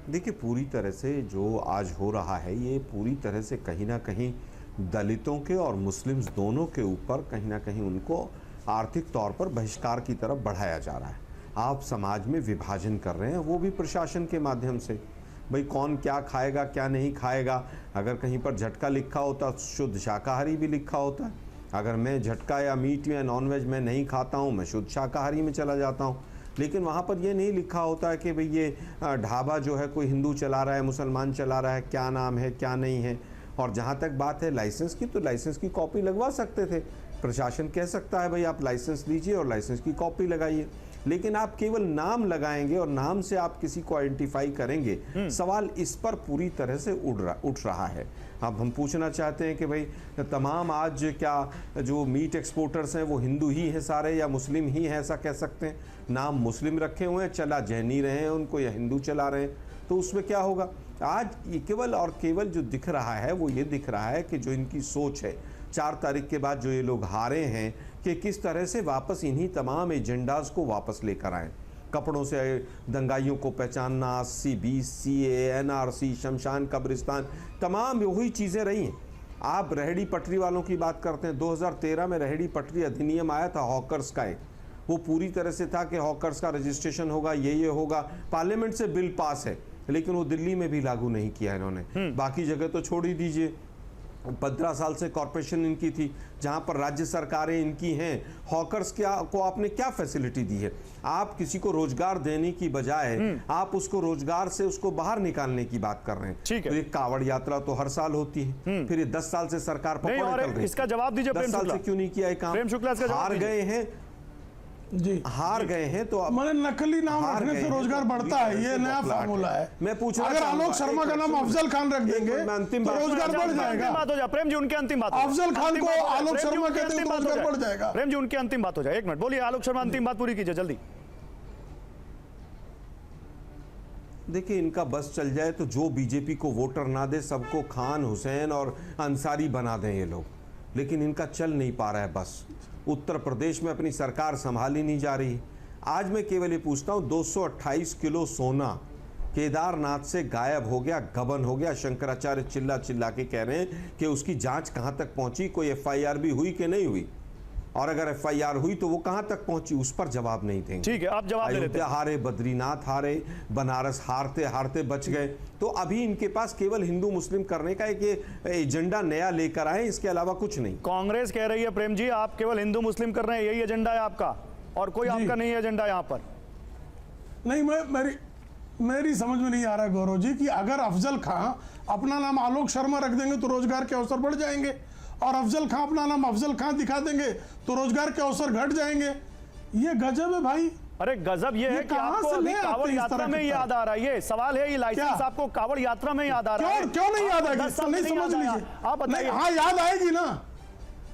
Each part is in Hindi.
देखिए, पूरी तरह से जो आज हो रहा है ये पूरी तरह से कहीं ना कहीं दलितों के और मुस्लिम्स दोनों के ऊपर कहीं ना कहीं उनको आर्थिक तौर पर बहिष्कार की तरफ बढ़ाया जा रहा है। आप समाज में विभाजन कर रहे हैं, वो भी प्रशासन के माध्यम से। भाई कौन क्या खाएगा क्या नहीं खाएगा, अगर कहीं पर झटका लिखा होता शुद्ध शाकाहारी भी लिखा होता। अगर मैं झटका या मीट या नॉनवेज मैं नहीं खाता हूँ, मैं शुद्ध शाकाहारी में चला जाता हूँ। लेकिन वहाँ पर ये नहीं लिखा होता है कि भाई ये ढाबा जो है कोई हिंदू चला रहा है, मुसलमान चला रहा है, क्या नाम है क्या नहीं है। और जहाँ तक बात है लाइसेंस की, तो लाइसेंस की कॉपी लगवा सकते थे। प्रशासन कह सकता है भाई आप लाइसेंस लीजिए और लाइसेंस की कॉपी लगाइए। लेकिन आप केवल नाम लगाएंगे और नाम से आप किसी को आइडेंटिफाई करेंगे, सवाल इस पर पूरी तरह से उठ रहा है। अब हम पूछना चाहते हैं कि भाई तमाम आज क्या जो मीट एक्सपोर्टर्स हैं वो हिंदू ही हैं सारे या मुस्लिम ही हैं, ऐसा कह सकते हैं? नाम मुस्लिम रखे हुए हैं, चला जैनी रहे हैं उनको या हिंदू चला रहे हैं, तो उसमें क्या होगा? आज ये केवल और केवल जो दिख रहा है वो ये दिख रहा है कि जो इनकी सोच है 4 तारीख के बाद जो ये लोग हारे हैं कि किस तरह से वापस इन्हीं तमाम एजेंडाज को वापस लेकर आएँ। कपड़ों से दंगाइयों को पहचानना, CBCA, NRC, शमशान कब्रिस्तान, तमाम वही चीज़ें रही हैं। आप रेहड़ी पटरी वालों की बात करते हैं, 2013 में रेहड़ी पटरी अधिनियम आया था हॉकर्स का एक, वो पूरी तरह से था कि हॉकर्स का रजिस्ट्रेशन होगा, ये होगा। पार्लियामेंट से बिल पास है लेकिन वो दिल्ली में भी लागू नहीं किया इन्होंने, बाकी जगह तो छोड़ ही दीजिए। 15 साल से कॉरपोरेशन इनकी थी, जहां पर राज्य सरकारें इनकी हैं। हॉकर्स को आपने क्या फैसिलिटी दी है? आप किसी को रोजगार देने की बजाय आप उसको रोजगार से उसको बाहर निकालने की बात कर रहे हैं। ठीक है। तो ये कांवड़ यात्रा तो हर साल होती है, फिर ये 10 साल से सरकार पकड़े कर रही है। इसका जवाब दीजिए 10 साल से क्यों नहीं किया ये काम? प्रेम शुक्ला इसका जवाब हार गए हैं जी, हार गए हैं तो अब मैंने नकली नाम रखने से रोजगार बढ़ता है, ये नया फार्मूला है। मैं पूछ रहा अगर आलोक शर्मा का नाम अफजल खान रख देंगे तो रोजगार बढ़ जाएगा। बात हो जाए प्रेम जी, उनकी अंतिम बात। अफजल खान को आलोक शर्मा कहते हैं तो रोजगार बढ़ जाएगा। प्रेम जी उनकी अंतिम बात हो जाए, 1 मिनट बोलिए आलोक शर्मा, अंतिम बात पूरी कीजिए जल्दी। देखिए, इनका बस चल जाए तो जो बीजेपी को वोटर ना दे सबको खान, हुसैन और अंसारी बना दें ये लोग, लेकिन इनका चल नहीं पा रहा है बस। उत्तर प्रदेश में अपनी सरकार संभाली नहीं जा रही। आज मैं केवल ये पूछता हूँ, 228 किलो सोना केदारनाथ से गायब हो गया, गबन हो गया। शंकराचार्य चिल्ला चिल्ला के कह रहे हैं कि उसकी जांच कहाँ तक पहुंची, कोई FIR भी हुई कि नहीं हुई, और अगर FIR हुई तो वो कहां तक पहुंची, उस पर जवाब नहीं देंगे। ठीक है, आप जवाब दे लेते हैं। हारे, बद्रीनाथ हारे, बनारस हारते हारते बच गए। तो अभी इनके पास केवल हिंदू मुस्लिम करने का एक एजेंडा नया लेकर आए, इसके अलावा कुछ नहीं। कांग्रेस कह रही है प्रेम जी आप केवल हिंदू मुस्लिम कर रहे हैं, यही एजेंडा है आपका, और कोई आपका नहीं एजेंडा यहाँ पर? नहीं, मेरी समझ में नहीं आ रहा गौरव जी कि अगर अफजल खां अपना नाम आलोक शर्मा रख देंगे तो रोजगार के अवसर बढ़ जाएंगे, और अफजल खां अपना नाम अफजल खां दिखा देंगे तो रोजगार के अवसर घट जाएंगे। ये गजब है भाई। अरे गजब ये है कि आपको अभी कांवड़ यात्रा में याद आ रहा है। ये सवाल है, ये लाइसेंस आपको कांवड़ यात्रा में याद आ रहा है? क्यों नहीं याद आएगी? नहीं समझ लीजिए, आप बताइए। हाँ याद आएगी ना,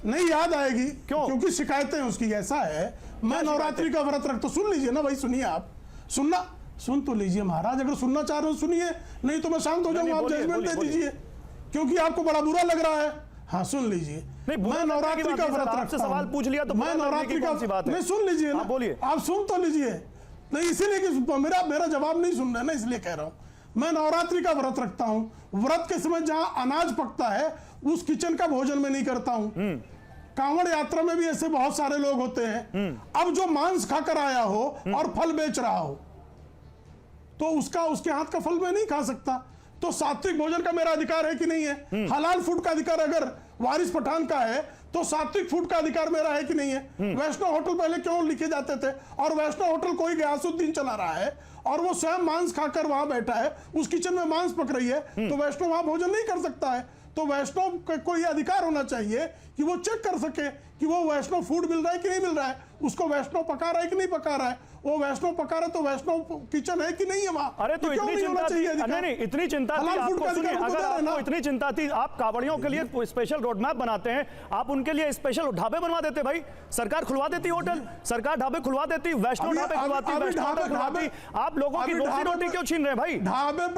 नहीं याद आएगी क्योंकि शिकायतें उसकी। ऐसा है, मैं नवरात्रि का व्रत रखता, सुन लीजिए ना भाई, सुनिए आप, सुन तो लीजिए महाराज, अगर सुनना चाह रहे हो सुनिए, नहीं तो मैं शांत हो जाऊंगा, आप जजमेंट दे दीजिए, क्योंकि आपको बड़ा बुरा लग रहा है। हाँ सुन लीजिए, मैं नवरात्रि का व्रत रखता हूं। सवाल पूछ लिया तो मैं नवरात्रि का, नहीं सुन लीजिए ना, बोलिए, आप सुन तो लीजिए। नहीं इसीलिए कि मेरा जवाब नहीं सुन रहे ना, इसलिए कह रहा हूं। मैं नवरात्रि का व्रत रखता हूं, व्रत के समय जहां अनाज पकता है उस किचन का भोजन में नहीं करता हूं। कांवड़ यात्रा में भी ऐसे बहुत सारे लोग होते हैं। अब जो मांस खाकर आया हो और फल बेच रहा हो तो उसके हाथ का फल मैं नहीं खा सकता। तो सात्विक भोजन का मेरा अधिकार है कि नहीं है? हलाल फूड का अधिकार अगर वारिस पठान का है तो सात्विक फूड का अधिकार मेरा है कि नहीं है? वैष्णव होटल पहले क्यों लिखे जाते थे, और वैष्णव होटल कोई गयासुद्दीन चला रहा है और वो स्वयं मांस खाकर वहां बैठा है, उस किचन में मांस पक रही है, तो वैष्णव वहां भोजन नहीं कर सकता है। तो वैष्णव को यह अधिकार होना चाहिए कि वो चेक कर सके कि वो वैष्णव फूड मिल रहा है कि नहीं मिल रहा है, उसको वैष्णव पका रहा है कि नहीं पका रहा है। वो वैष्णव पका रहा है तो वैष्णव किचन है कि नहीं है वहां? अरे तो इतनी चिंता थी, नहीं इतनी चिंता थी आपको, सुनिए, अगर आपको इतनी चिंता थी, आप कांवड़ियों के लिए स्पेशल रोड मैप बनाते हैं, आप उनके लिए स्पेशल ढाबे बनवा देते भाई। सरकार खुलवा देती होटल, सरकार ढाबे खुलवा देती, वैष्णव ढाबे खुलवाती, वैष्णव ढाबे खुलवाती। आप लोगों की रोजी रोटी क्यों छीन रहे हैं भाई? ढाबे